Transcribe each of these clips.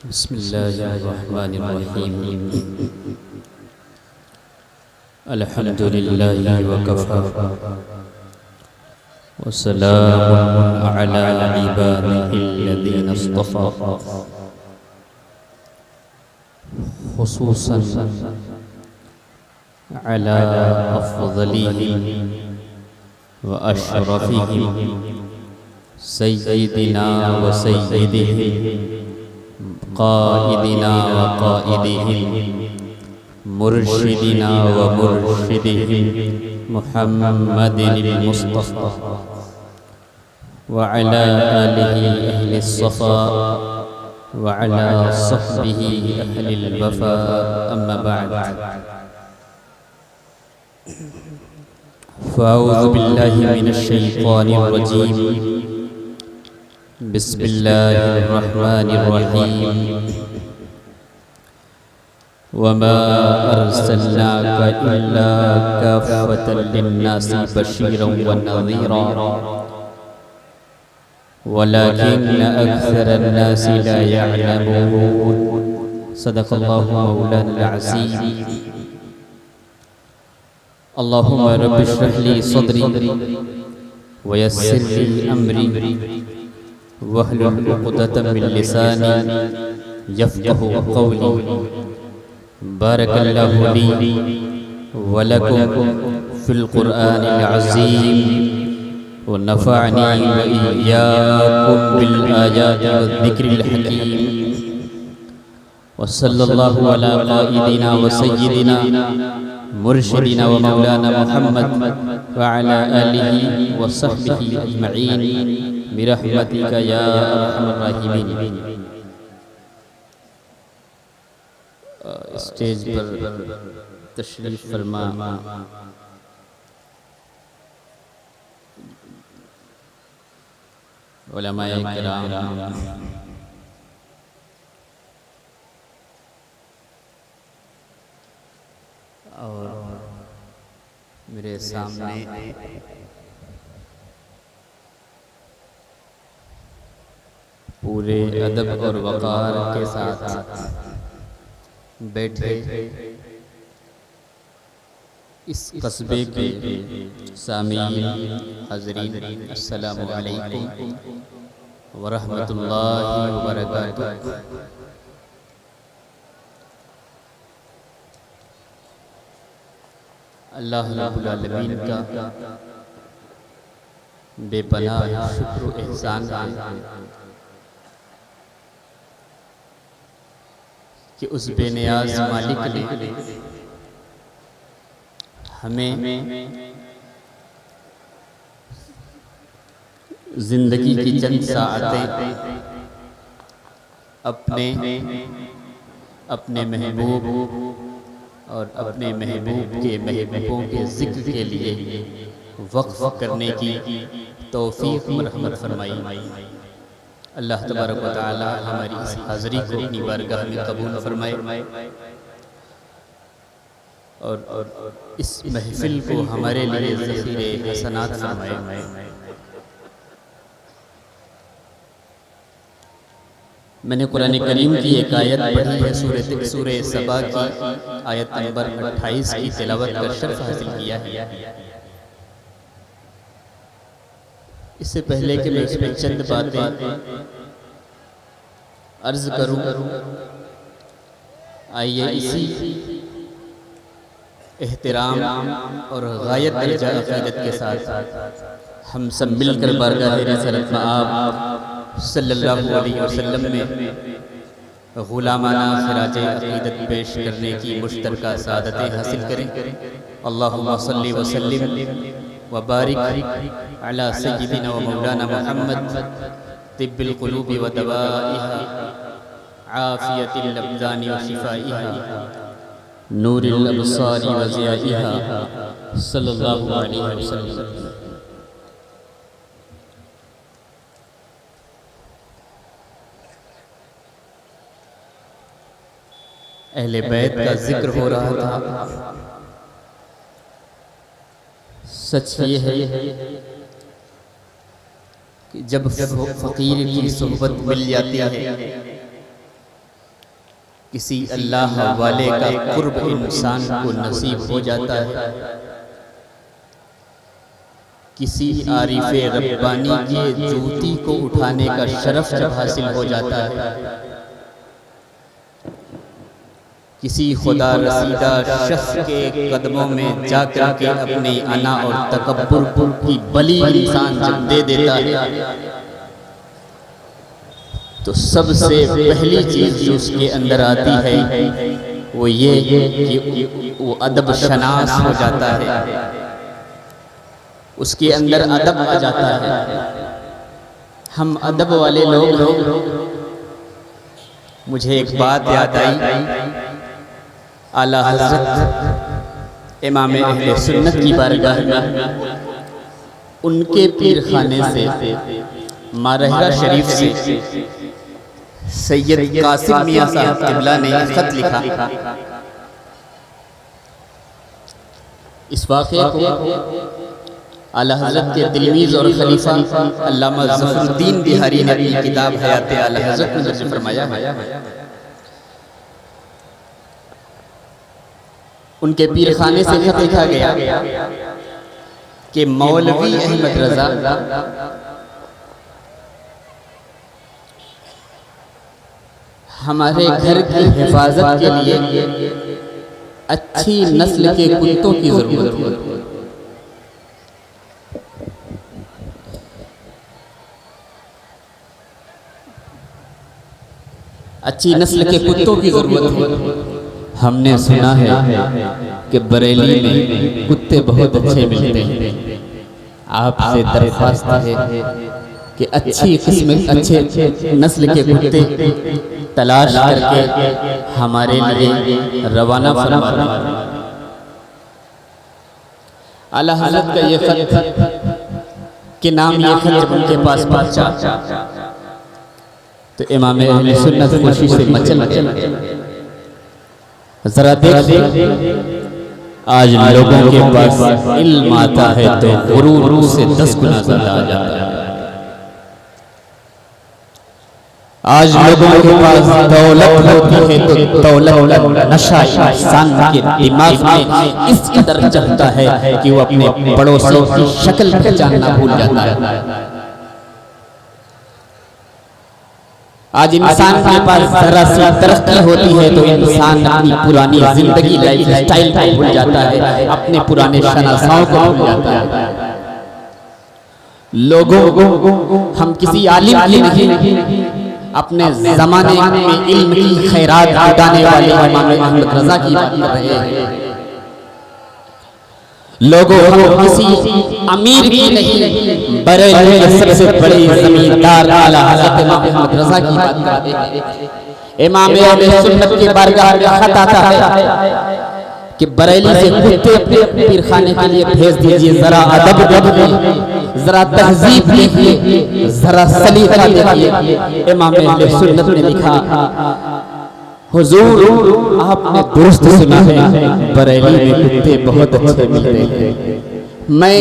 बिस्मिल्लाहिर्रहमानिर्रहीम। अल्हम्दुलिल्लाहि वकफ़ा वस्सलामुन अला इबादिहिल्लज़ीना इस्तफ़ा खुसूसन अला अफ़ज़लिहिम व अशरफिहिम सय्यिदिना व सय्यिदिहिम क़ाइदिना व क़ाइदिहिम मुर्शिदिना व मुर्शिदिहिम मुहम्मदिनिल मुस्तफ़ा व अला आलिहि अहलिस सफ़ा व अला सहबिहि अहलिल वफ़ा अम्मा बअद। फ़अऊज़ु बिल्लाहि मिनश शैतानिर रजीम। बिस्मिल्लाहिर्रहमानिर्रहीम। वमा अर्सलनाका इल्ला काफ़्फ़तल लिन्नासि बशीरन व नज़ीरा वलाकिन्न अक्सरन नासि ला यअलमून। सदक़ल्लाहु मौलाना अज़ीम। अल्लाहुम्मा रब्बि इश्रह ली सदरी व यस्सिर ली अमरी वहलुल उक़दतम मिन लिसानी यफ़क़हू क़ौली। बारकल्लाहु ली व लकुम फ़िल क़ुरआनिल अज़ीम व नफ़अनी व इय्याकुम बिल आयाति वज़्ज़िक्रिल हकीम। व सल्लल्लाहु अला क़ाइदिना व सय्यिदिना मुर्शिदिना व मौलाना मुहम्मद व अला आलिहि व सहबिहि अजमईन बिरहमतिका या अरहमर राहिमीन। स्टेज पर तशरीफ फरमा उलमाए किराम, और मेरे सामने पूरे अदब और वक़ार के साथ बैठे इस कस्बे के सामीन हाज़रीन, अस्सलामु अलैकुम व रहमतुल्लाहि व बरकातुहू। अल्लाह रब्बुल आलमीन का बेपनाह शुक्र व एहसान है कि उस बेनियाज मालिक ने हमें जिंदगी की चंद साअतें अपने महबूब और अपने महबूब के महबूबों के ज़िक्र के लिए वक्फ करने की तौफीक व रहमत फरमाई। अल्लाह तबारक व तआला हमारी इस हाज़री को अपनी बारगाह में कबूल फरमाए और इस महफिल को हमारे लिए ज़ख़ीरे हसनात फरमाए। मैंने कुरान करीम की एक आयत पढ़ी है, सूरह सबा की आयत नंबर 28 की तिलावत कर शर्फ हासिल किया है। इससे पहले कि मैं इसमें चंद बातें अर्ज करूं, आइए इसी एहतराम और गायत दर्जा अक़ीदत के साथ हम सब मिलकर बारगाह रिसालत मआब सल्लल्लाहु अलैहि वसल्लम में ग़ुलामाना ख़िराज अक़ीदत पेश करने की मुश्तरका सादतें हासिल करें। अल्लाहुम्मा सल्लि व सल्लिम व बारिक अला सय्यिदिना व मौलाना मुहम्मद तिब्बिल क़ुलूबि व दवाइहा आफ़ियतिल अब्दानि व शिफ़ाइहा नूरिल अब्सारि व ज़ियाइहा सल्लल्लाहु अलैहि वसल्लम। अहले बैत का जिक्र हो रहा था। सच ये है कि जब फ़कीर की सोहबत मिल जाती है किसी अल्लाह वाले का कुर्ब इंसान को नसीब हो जाता है, किसी आरिफे रब्बानी की जूती को उठाने का शरफ जब हासिल हो जाता है, किसी खुदा रसीदा शख्स के कदमों में जाकर के अपने अना और तकब्बुर की बलि इंसान जब दे देता है, तो सबसे पहली चीज जो उसके अंदर आती है वो ये कि वो अदब शनास हो जाता है, उसके अंदर अदब आ जाता है। हम अदब वाले लोग, मुझे एक बात याद आई, आला हज़रत इमाम अहले सुन्नत की बारगाह में उनके पीर खाने से मारहरा शरीफ से सैयद कासिम मियां साहब क़िबला ने खत लिखा। इस वाक़े को आला हज़रत के तिलमीज़ और खलीफा अल्लामा ज़फ़रुद्दीन बिहारी ने अपनी किताब हयात आला हज़रत में दर्ज फरमाया है। उनके पीर खाने से खत लिखा गया कि मौलवी अहमद रज़ा हमारे घर की हिफाजत के लिए अच्छी नस्ल के कुत्तों की जरूरत है। अच्छी नस्ल के कुत्तों की जरूरत है। हमने सुना है कि बरेली में कुत्ते बहुत अच्छे मिलते हैं। आपसे दरख्वास्त है कि अच्छी किस्म अच्छे नस्ल के कुत्ते तलाश करके हमारे लिए रवाना फरमाना। आला हज़रत का ये खत के नाम ये खत जब उनके पास पहुंचा तो इमाम अहले सुन्नत खुशी से मचल गए। जरा देख, आज लोगों के पास इल्म आता है तो गुरूर से 10 गुना ज़्यादा आ जाता है। आज लोगों के पास दौलत होती है तो दौलत का नशा इंसान के दिमाग में इस कदर चढ़ता है कि वो अपने पड़ोसी की शक्ल पहचानना भूल जाता है। आज इंसान के पास जरा सी तरक्की होती है तो इंसान अपनी पुरानी जिंदगी लाइफ स्टाइल को भूल जाता है, अपने पुराने शनासाओं को भूल जाता है। लोगों हम किसी आलिम की नहीं, अपने जमाने में इल्म की खैरात उठाने वाले इमाम अहमद रज़ा की बात कर रहे हैं। लोगों हम किसी अमीर की नहीं, बरेली के सबसे बड़े जमींदार आला हज़रत इमाम अहमद रज़ा की बात कर रहे हैं। इमाम अहले सुन्नत की बारगाह में खत आता है कि बरेली से कुत्ते अपने पीर खाने के लिए भेज दीजिए, जरा अदब देखिए, जरा तहजीब देखिए, जरा सलीका देखिए। इमाम अहले सुन्नत ने लिखा, हुजूर आपने दुरुस्त सुना है, बरेली में कुत्ते बहुत अच्छे मिलते हैं। मैं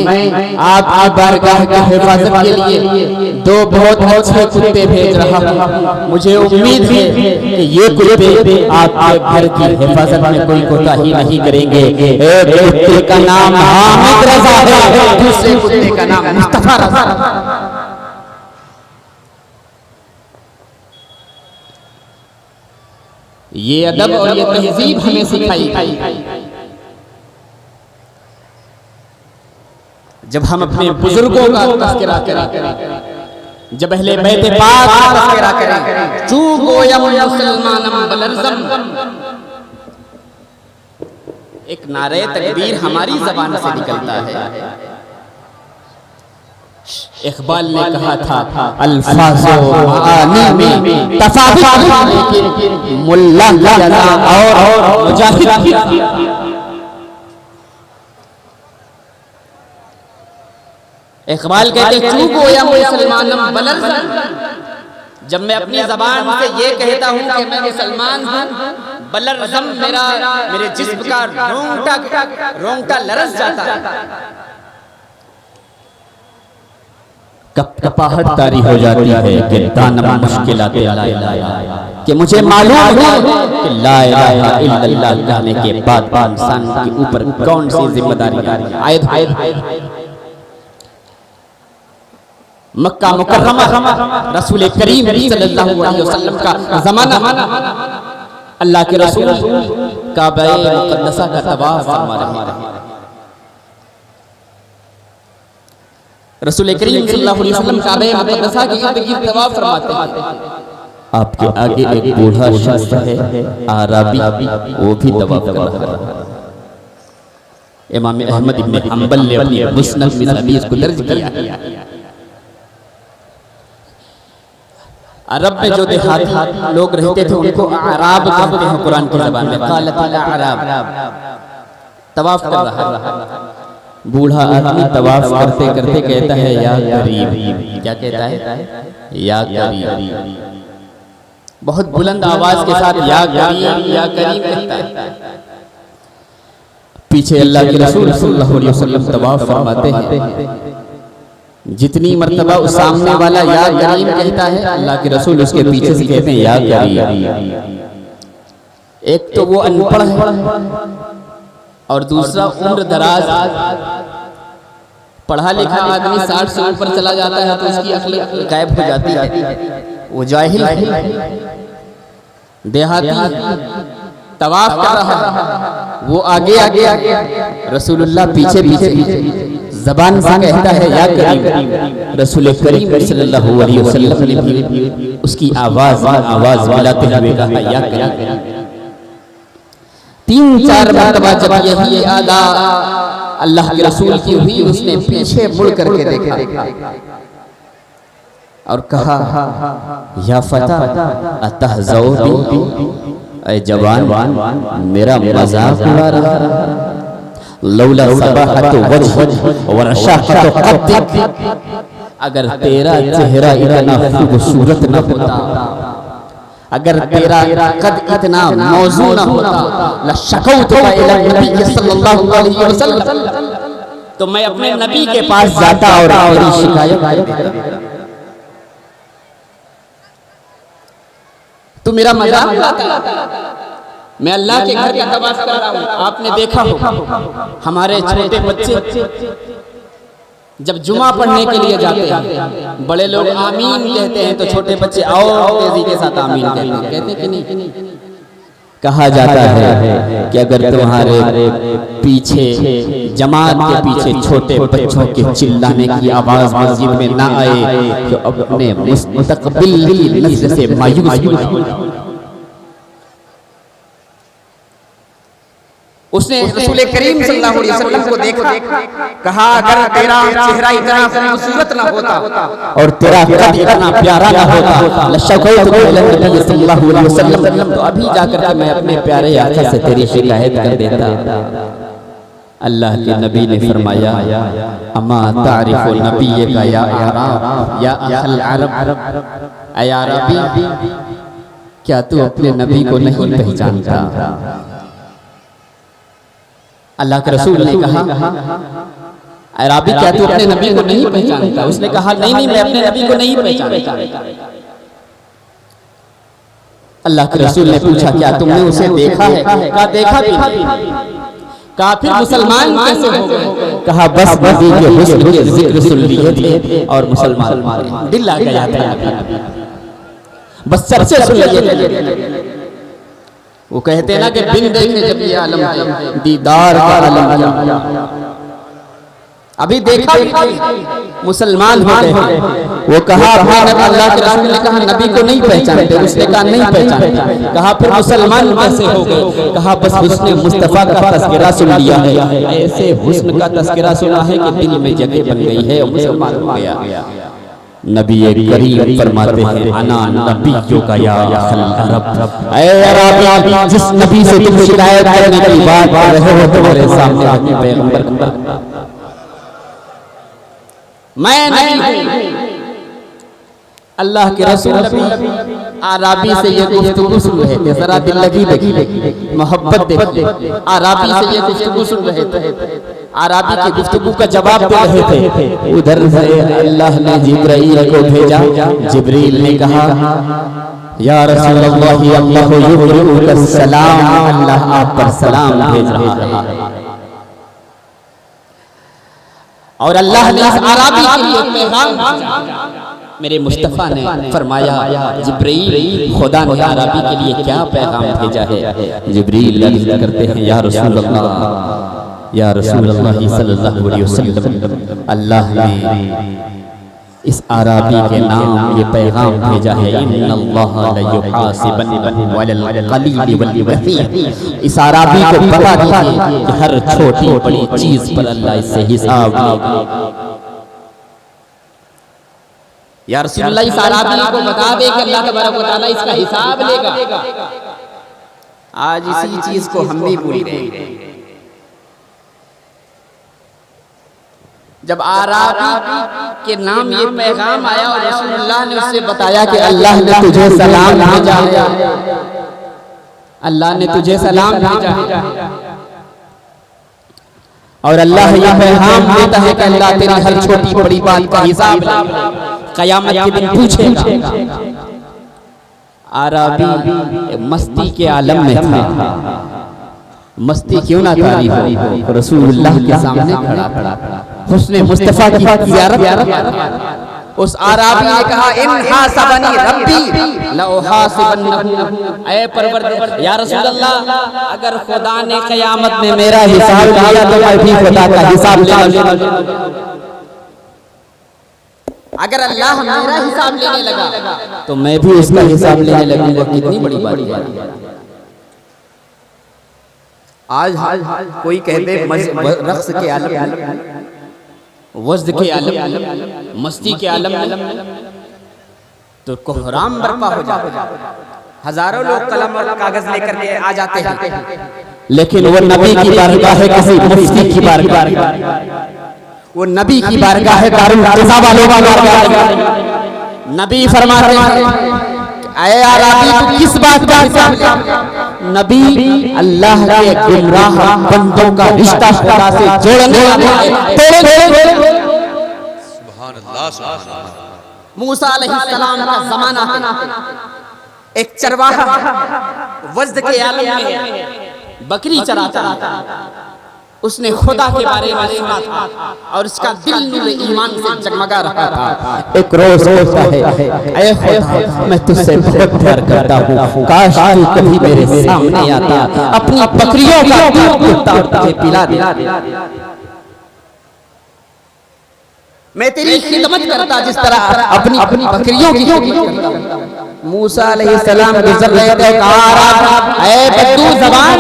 आपकी बारगाह की हिफाजत के लिए 2 बहुत अच्छे कुत्ते भेज रहा हूँ। मुझे उम्मीद है कि ये कुत्ते आपके घर की हिफाजत में कोई कोताही नहीं करेंगे। एक कुत्ते का नाम हामिद रज़ा है, दूसरे कुत्ते का नाम मुस्तफा रज़ा। ये अदब और ये तहजीब हमें सिखाई। जब हम अपने बुजुर्गों का तज़किरा करें, जब अहले बैत पाक का तज़किरा करें, चू गोयम मुसलमानम बलरज़म, एक नारे तकबीर हमारी ज़बान से निकलता है। इकबाल ने कहा था, अल्फाज़ो मानी में तफावुत है, लेकिन मुल्ला और मुजाहिद। इकबाल कहते चूक हो या मुसलमानम बलरज़म, जब मैं अपनी ज़बान से ये कहता हूँ कि मैं मुसलमान हूँ, बलरज़म मेरे जिस्म का रोंगटा लरस जाता है। कपाहट तारी हो जाती है कि दानम मुश्किलातें लाए कि मुझे मालूम है कि ला इलाहा इल्लल्लाह कहने के बाद इंसान के ऊपर कौन सी जिम्मेदारी आयत। मक्का मुकर्रमा रसूल करीम सल्लल्लाहु अलैहि वसल्लम का ज़माना, अल्लाह के रसूल काबा मुक़द्दसा का तवाफ फरमा रहे हैं। रसूल करीम सल्लल्लाहु अलैहि वसल्लम काबा मुक़द्दसा के इर्द-गिर्द तवाफ फरमाते हैं। आपके आगे एक बूढ़ा शख्स है आराबी, वो भी तवाफ कर रहा है। इमाम अहमद इब्न हंबल ने अपनी मुस्नद में हदीस को दर्ज किया। अरब में जो देहाती लोग रहते थे उनको अराब कहते हैं कुरान की ज़बान में। क़ालतिल अराब, तवाफ कर रहा है। बूढ़ा आदमी तवाफ करते करते कहता है या करीब। क्या कहता है? या करीब। बहुत बुलंद आवाज के साथ या करीब कहता है। पीछे अल्लाह के रसूल सल्लल्लाहु अलैहि वसल्लम तवाफ फरमाते हैं। जितनी मर्तबा उस सामने वाला या करीम कहता है, अल्लाह के रसूल उसके पीछे से कहते हैं या करीम। एक तो वो अनपढ़ है और दूसरा उम्र दराज। पढ़ा लिखा आदमी 60 से ऊपर चला जाता है तो उसकी अक्ल गायब हो जाती है, वो जाहिल है। देहाती तवाफ कर रहा है, वो आगे रसूलुल्लाह पीछे ज़बान से कहता है या करीम। रसूल करीम सल्लल्लाहु अलैहि वसल्लम ने भी उसकी आवाज मिलाते हुए कहा या करीम। 3-4 मरतबा जब यही अदा अल्लाह के रसूल की हुई, उसने पीछे मुड़ करके देखा और कहा या फता अतहज़ऊ बी, ऐ जवान मेरा मजाक उड़ा रहा है। लौला सबाहतु वजह व रशाहतु क़द्दिक, अगर तेरा चेहरा इतना खूबसूरत न होता, अगर तेरा कद इतना मौजू न होता, लशकौतु इला नबी सल्लल्लाहु अलैहि वसल्लम, तो मैं अपने नबी के पास जाता और तेरी शिकायत करता। तू मेरा मजाक उड़ाता। मैं अल्लाह के घर का तवाफ कर रहा हूँ। आपने देखा हो हमारे छोटे बच्चे जब जुमा पढ़ने के लिए जाते हैं, बड़े लोग आमीन कहते हैं तो छोटे बच्चे और तेजी के साथ आमीन कहते कि नहीं? कहा जाता है कि अगर तुम्हारे पीछे जमात के पीछे छोटे बच्चों के चिल्लाने की आवाज मस्जिद में ना आए तो अपने मुस्तकबिल की नस्ल से मायूस। उसने रसूल करीम सल्लल्लाहु अलैहि वसल्लम को देखा, कहा अगर तेरा चेहरा इतना खूबसूरत ना होता और तेरा कद इतना प्यारा ना होता, लशकौतु इला नबी सल्लल्लाहु अलैहि वसल्लम, तो अभी जाकर के मैं अपने प्यारे आका से तेरी शिकायत कर देता। अल्लाह के नबी ने फरमाया अमा तारिफु नबिय्यका या अरब या अहल अरब, ऐ अरबी क्या तू अपने नबी को नहीं पहचानता? अल्लाह के रसूल ने कहा अरबी क्या तू अपने नबी को नहीं पहचानता? उसने कहा नहीं मैं अपने नबी को नहीं पहचानता। अल्लाह के रसूल ने पूछा क्या तुमने उसे देखा है? कहा देखा भी नहीं। कहा फिर मुसलमान कैसे हो गए? कहा बस नबी के हुस्न के जिक्र सुन लिए थे और मुसलमान दिल आ गया था, बस चर्चे सुन लिए थे। वो कहते हैं ना कि बिन देखे जब ये आलम दीदार का आलम किया, अभी देखा मुसलमान हो गए। वो कहा अल्लाह के रसूल ने कहा नबी को नहीं पहचानते? उसने कहा नहीं पहचानते। कहा फिर मुसलमान कैसे हो गए? कहा बस हुस्न मुस्तफा का तज़किरा सुन लिया है, ऐसे हुस्न का तज़किरा सुना है कि दिल में जगह बन गई है और मुसलमान हो गया। नबी करीम फरमाते हैं अना नबियों का या अरब, ऐ अरबी जिस नबी से तुम शिकायत करने की बात कर रहे हो तुम्हारे सामने अपने पैगंबर मैं नबी हूं, अल्लाह के रसूल नबी आराबी से ये गुफ्तगू सुन रहे थे, जरा दिल लगी मोहब्बत देखिए। आराबी से ये गुफ्तगू सुन रहे थे, आराबी की गुफ्तगू का जवाब दे रहे थे। उधर से अल्लाह ने जिब्राइल को भेजा। जिब्रील ने कहा या रसूल अल्लाह अल्लाह युबरिउका सलाम, अल्लाह आप पर सलाम भेज रहा है। और अल्लाह ने इस आराबी के लिए पैगाम मेरे मुस्तफ़ा ने फरमाया जिब्रील खुदा ने आराबी के लिए क्या पैगाम भेजा है। जिब्रील अर्ज़ करते हैं या रसूल अल्लाह सल्लल्लाहु अलैहि वसल्लम, अल्लाह ने इस आराबी के नाम ये पैगाम भेजा है इन्नल्लाह ला युहासिबन वलल कलील वल कसीर। इस आराबी को बता दीजिए कि हर छोटी बड़ी चीज पर अल्लाह इससे हिसाब लेगा। या रसूलुल्लाह इस आराबी को बता दे कि अल्लाह तबारक व तआला इसका हिसाब लेगा। आज इसी चीज को हम भी भूल गए। जब आराबी के नाम ये पैगाम आया और रसूलुल्लाह ने उससे बताया कि अल्लाह ने तुझे सलाम भेजा है, अल्लाह ने तुझे सलाम भेजा है, और अल्लाह ये पैगाम देता है कि अल्लाह तेरी हर छोटी बड़ी बात का हिसाब क़यामत के दिन पूछेगा। आराबी मस्ती के आलम में था। मस्ती क्यों ना तारी हो, रसूलुल्लाह के सामने खड़ा था, हुस्ने मुस्तफा की ज़ियारत। उस आराबी ने कहा इन हासबनी रब्बी ला उहासिबन्नहु, ऐ परवरदिगार या रसूलल्लाह अगर खुदा ने क़यामत में मेरा हिसाब लिया तो मैं भी खुदा का हिसाब लूंगा। अगर अल्लाह मेरा हिसाब लेने लगा तो मैं भी उसका हिसाब लेने लगूंगा। कितनी बड़ी बात है। आज कोई कहते रक्स के आलम, वज्द के आलम, मस्ती के आलम तो कोहराम बर्पा हो जाता है। हजारों लोग कलम और कागज लेकर के आ जाते हैं, लेकिन वो नबी की बारगाह है, किसी मुफ्ती की बारगाह, वो नबी की बारगाह है, दारुल क़ज़ा वालों की बारगाह। नबी फरमाते हैं ऐ आराबी तू किस बात का हिसाब ले? नबी अल्लाह के गुमराह बंदों का रिश्ता खुदा से जोड़ने वाले हैं। सुभान अल्लाह। मूसा अलैहिस्सलाम का ज़माना है, एक चरवाहा वज्द के आलम में बकरी चराता था। उसने खुदा के बारे में सुना था और उसका दिल नूर ईमान से जगमगा रहा था। एक रोज सोचता है ऐ खुदा मैं तुझसे बहुत प्यार करता हूँ, काश तू कभी मेरे सामने आता, अपनी बकरियों का दूध मुझे पिला दे, मैं तेरी खिदमत करता जिस तरह अपनी बकरियों की खिदमत करता। मूसा अलैहिस्सलाम गुजर रहे थे, ऐ बद्दू ज़बान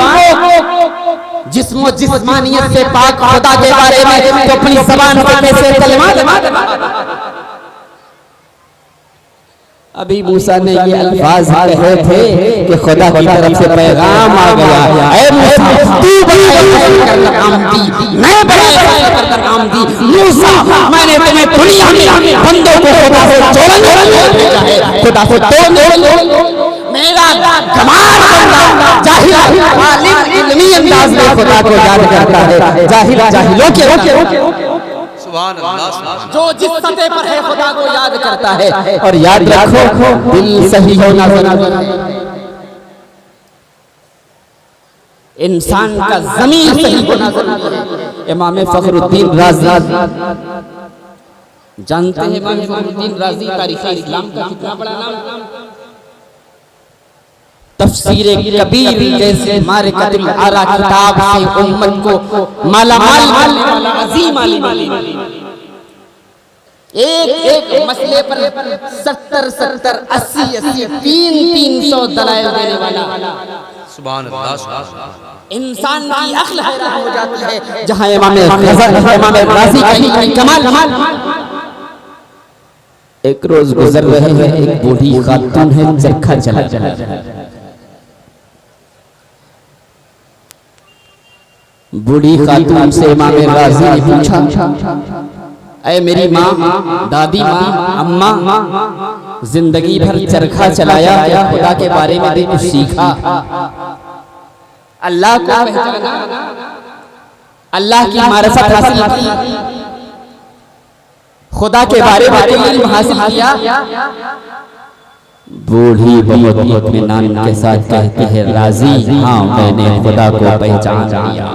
जिस्म जिस्मानियत से पाक खुदा के बारे में तो अपनी ज़बान से कैसे कलमा लगा। अभी मूसा ने ये अल्फाज कहे थे कि खुदा की तरफ से पैगाम आ गया, ऐ मूसा तू मैं मूसा मैंने तुम्हें दुनिया में बंदों को खुदा से जोड़ने भेजा है, खुदा से मेरा कमाल बंदा जाहिल आलिम इल्मी अंदाज में खुदा को याद करता है, जाहिल जाहिलों के सुभान अल्लाह। जो जिस सतह पर है खुदा को याद करता है। और याद रखो दिल सही होना जरूरी है, इंसान का ज़मीर सही होना जरूरी है। इमाम फखरुद्दीन राज़ी जानते हैं, इमाम फखरुद्दीन राज़ी तारीख़ इस्लाम का कितना बड़ा नाम। तफसीर कबीर जैसे मारिकतुल आरा किताब से उम्मत को मालामाल करने वाला अजीम आलिम, एक मसले पर 70 80 300 दलाइल देने वाला। सुभान अल्लाह। इंसान की अक्ल हैरान हो जाती है जहां इमाम राज़ी का कमाल। एक रोज गुजर रहे हैं, एक बूढ़ी खातून है, चरखा चला। बूढ़ी खातून से इमाम राज़ी ने पूछा, ऐ मेरी माँ, दादी माँ, अम्मा, जिंदगी भर चरखा चलाया, क्या खुदा के बारे में भी कुछ सीखा? अल्लाह को पहचाना, अल्लाह की मारिफत हासिल की, खुदा के बारे में इल्म हासिल किया। बूढ़ी बहुत इत्मीनान के साथ कहती है, राजी हाँ मैंने खुदा को पहचान लिया।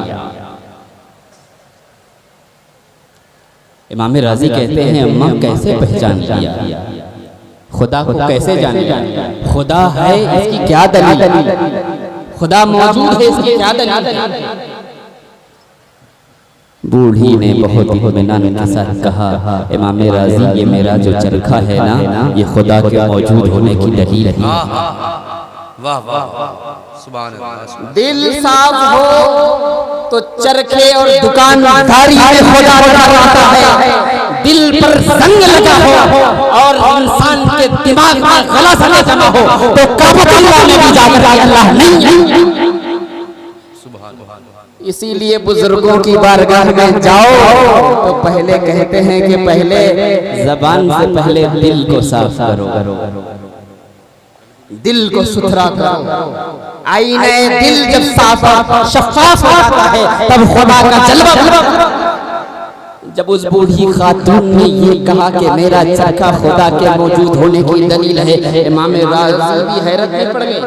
इमाम राजी कहते हैं, अम्मा कैसे पहचान लिया? खुदा को कैसे जान लिया? खुदा है इसकी क्या दलील? खुदा मौजूद है इसकी क्या दलील? बूढ़ी ने बहुत इत्मीनान के साथ कहा, इमाम राजी ये मेरा जो चरखा है ना, ये खुदा के मौजूद होने की दलील है। वाह वाह सुभान अल्लाह। दिल साफ हो तो चरखे और दुकानदारी में खुदा नजर आता है। दिल पर संग लगा हो और इंसान के दिमाग में गला सा जमा हो तो काबतुल्लाह में भी जाकर अल्लाह नहीं है। इसीलिए बुजुर्गों की बारगाह में जाओ तो पहले कहते हैं कि पहले जबान से पहले दिल को साफ करो, दिल को सुथरा करो। आईने दिल जब साफ शफाफ होता है तब खुदा का जलवा। जब उस बूढ़ी खातून ने ये कहा कि मेरा चरखा खुदा के मौजूद होने की दलील है, इमाम राजी भी हैरत में पड़ गए।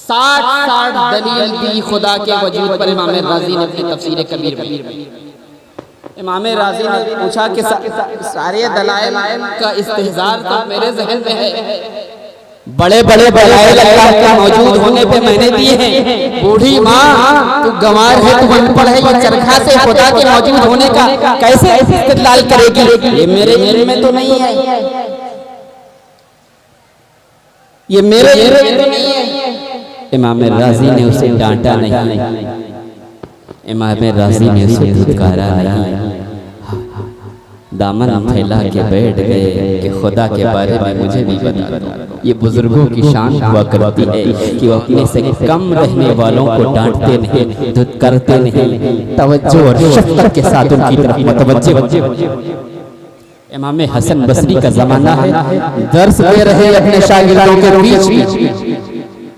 60 दलील दी खुदा के वजूद पर इमाम राजी ने अपनी तफसीर कबीर में। इमाम राजी ने पूछा कि सारे दलाइल का इस्तेहजार तो मेरे ज़हन में है, बड़े बड़े दलाइल अल्लाह के मौजूद होने पे मैंने दिए हैं। बूढ़ी माँ तू गंवार है, तू अनपढ़ है, ये चरखा से खुदा के मौजूद होने का कैसे इस्तेदलाल करेगी? ये मेरे इल्म में तो नहीं है, ये मेरे इल्म में तो नहीं है। इमाम राजी ने उसे डांटा नहीं, इमाम राजी ने उसे धुतकारा नहीं, दामन फैला के बैठ गए कि खुदा के बारे में मुझे भी बता दो। ये बुजुर्गों की शान हुआ करती है कि वो अपने से कम रहने वालों को डांटते नहीं, धुतकारते नहीं, तवज्जो और शफ़क़त के साथ उनकी तरफ मुतवज्जो। इमाम हसन बसरी का जमाना है, दर्स दे रहे अपने शागिर्दों के बीच।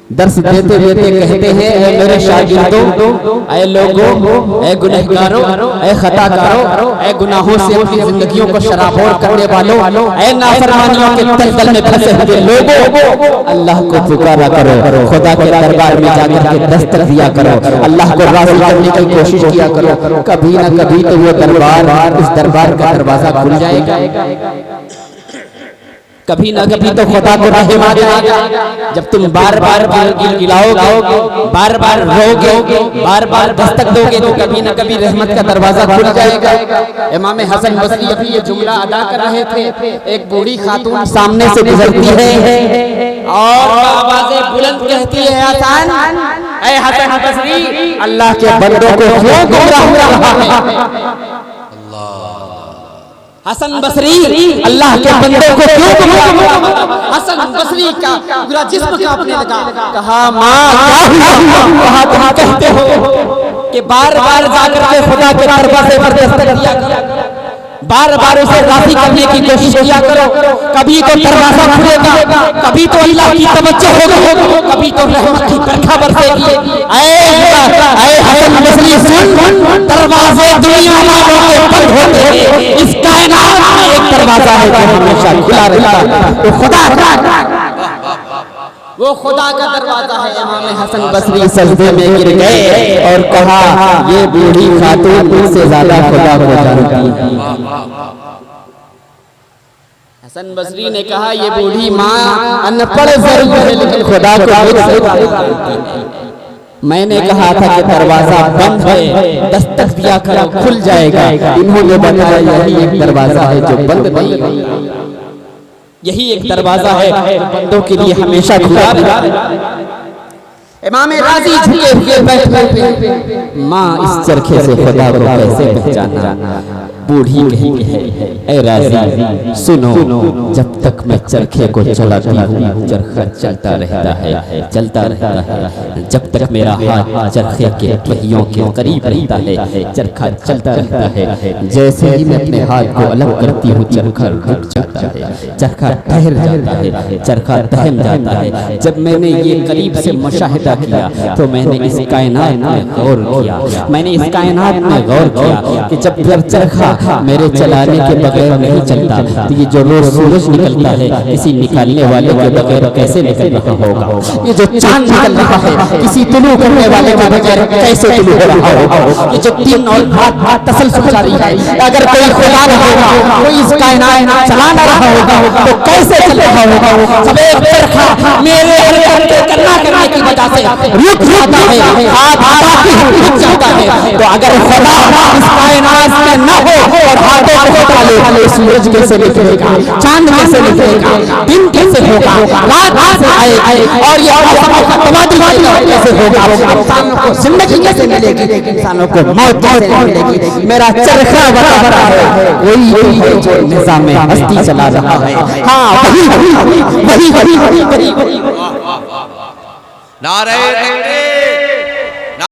दर्स देते देते कहते हैं, ऐ मेरे शागिर्दों, ऐ लोगों, ऐ गुनहगारों, ऐ खताकारों, ऐ गुनाहों से अपनी जिंदगियों को शराबोर करने वालों, ऐ नाफरमानियों के तलतल में फंसे हुए लोगों, अल्लाह को पुकारा करो, खुदा के दरबार में जाकर के दस्तक दिया करो, अल्लाह को राज़ी करने की कोशिश किया करो। कभी न कभी तो वो दरबार, उस दरबार का दरवाजा खुल जाएगा, कभी ना कभी तो खुदा को रहम आ जाएगा। जब तुम बार बार गिलाओगे, बार बार रोगे, बार बार दस्तक दोगे तो कभी ना कभी रहमत का दरवाजा खुल जाएगा। इमाम हसन बसरी अभी ये जुमला अदा कर रहे थे, एक बूढ़ी खातून सामने से गुजरती है और आवाज़ें बुलंद कहती है, हसन, ऐ हसन बसरी, अल्लाह के बंदों को क्यों गुमराह कर रहा है? हसन बसरी अल्लाह के बंदे को क्यों गुमराह? हसन बसरी का पूरा जिस्म कांपने लगा। कहा, माँ कहा तुम कहते हो कि बार बार जाकर के खुदा के दरवाजे पर दस्तक दिया करो, बार बार उसे राज़ी करने की कोशिश किया करो, कभी तो दरवाजा खुलेगा, कभी तो अल्लाह की तवज्जो होगी, कभी तो रहमत की बरखा बरसेगी। ऐ हसन बसरी सुन, दरवाजे दुनिया वालों के बंद होते हैं, इस कायनात में एक दरवाजा है जो हमेशा खुला रहता है, वो खुदा का दरवाजा है। इमाम हसन बसरी सजदे में गिर गए और कहा, ये बूढ़ी खातून मुझसे ज्यादा खुदा को जानती है। हसन बसरी ने कहा, ये बूढ़ी माँ अनपढ़ जरूर है लेकिन खुदा को मुझसे जानती है। मैंने कहा था कि दरवाजा बंद है, दस्तक दिया करो, खुल जाएगा। इन्होंने बताया यही एक दरवाजा है जो बंद नहीं है, यही एक दरवाजा है बंदों के लिए हमेशा खुला रहता है। इमाम राजी झुके हुए बैठे, माँ इस चरखे से खुदा को कैसे पहचाना? बूढ़ी कहती है, ऐ राज़ी सुनो, जब तक मैं चरखे को चलाती हूँ चरखा चलता रहता है, चलता रहता है। जब तक मेरा हाथ चरखे के पहियों के करीब रहता है चरखा चलता रहता है। जैसे ही मैं अपने हाथ को अलग करती हूँ चरखा रुक जाता है, चरखा ठहर जाता है, चरखा थम जाता है। जब मैंने ये करीब से मुशाहिदा किया तो मैंने इस कायनात में गौर किया, मैंने इस कायनात में गौर किया कि जब चरखा मेरे चलाने के बगैर नहीं चलता तो ये जो रोज सूरज निकलता है किसी निकालने वाले के बगैर कैसे निकल रहा होगा, ये जो चांद निकल रहा है किसी तुलू करने वाले के बगैर कैसे तुलू हो रहा होगा, ये जो दिन और रात तसलसल जारी है, अगर कोई खुदा न होगा, कोई इस कायनात चला न रहा होगा तो कैसे चल रहा होगा। सब एक चरखा मेरे हरकत करने की वजह से रुक जाता है, हाथ आगे रुक जाता है। तो अगर खुदा इस कायनात में न हो और हाथों को डाले, सूरज कैसे निकलेगा, चांद कैसे निकलेगा, दिन कैसे होगा, रात कैसे आएगी और ये तबादला कैसे होगा, इंसानों को जिंदगी कैसे मिलेगी, इंसानों को मौत कैसे मिलेगी। मेरा चरखा बता है वही जो निज़ाम हस्ती चला रहा है। हाँ वही नारे